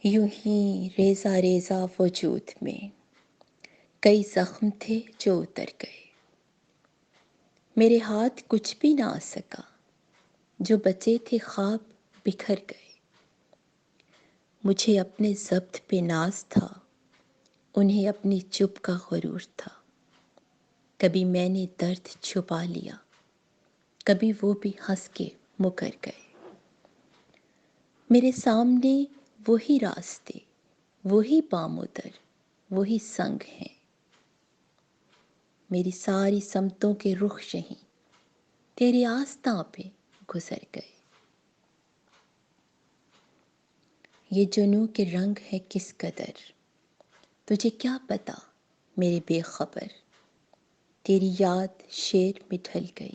یوں ہی ریزہ ریزہ وجود میں کئی زخم تھے جو اتر گئے، میرے ہاتھ کچھ بھی نہ آ سکا، جو بچے تھے خواب بکھر گئے۔ مجھے اپنے ضبط پہ ناز تھا، انہیں اپنی چپ کا غرور تھا۔ کبھی میں نے درد چھپا لیا، کبھی وہ بھی ہنس کے مکر گئے۔ میرے سامنے وہی راستے، وہی پامودر، وہی سنگ ہیں۔ میری ساری سمتوں کے رخ یہیں تیرے آستاں پہ گزر گئے۔ یہ جنوں کے رنگ ہے کس قدر، تجھے کیا پتا میرے بے خبر۔ تیری یاد شعر میں ڈھل گئی،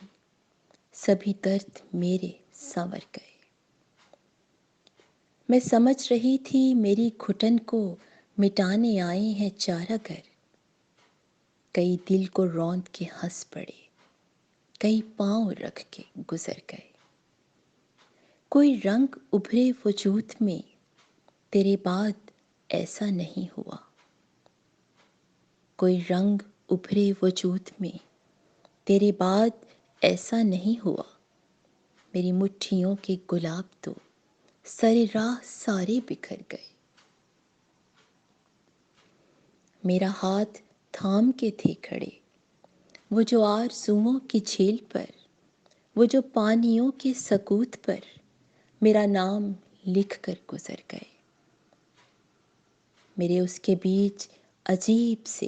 سبھی درد میرے سنور گئے۔ میں سمجھ رہی تھی میری گھٹن کو مٹانے آئے ہیں چارہ گر، کئی دل کو روند کے ہنس پڑے، کئی پاؤں رکھ کے گزر گئے۔ کوئی رنگ ابھرے وجود میں، تیرے بعد ایسا نہیں ہوا۔ کوئی رنگ ابھرے وجود میں، تیرے بعد ایسا نہیں ہوا۔ میری مٹھیوں کے گلاب تو سرے راہ سارے بکھر گئے۔ میرا ہاتھ تھام کے تھے کھڑے، وہ جو آرزوؤں کی جھیل پر، وہ جو پانیوں کے سکوت پر میرا نام لکھ کر گزر گئے۔ میرے اس کے بیچ عجیب سے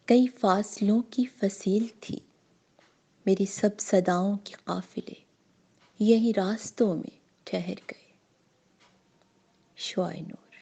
کئی فاصلوں کی فصیل تھی، میری سب صداؤں کے قافلے یہی راستوں میں ٹھہر گئے۔ شعائے نو۔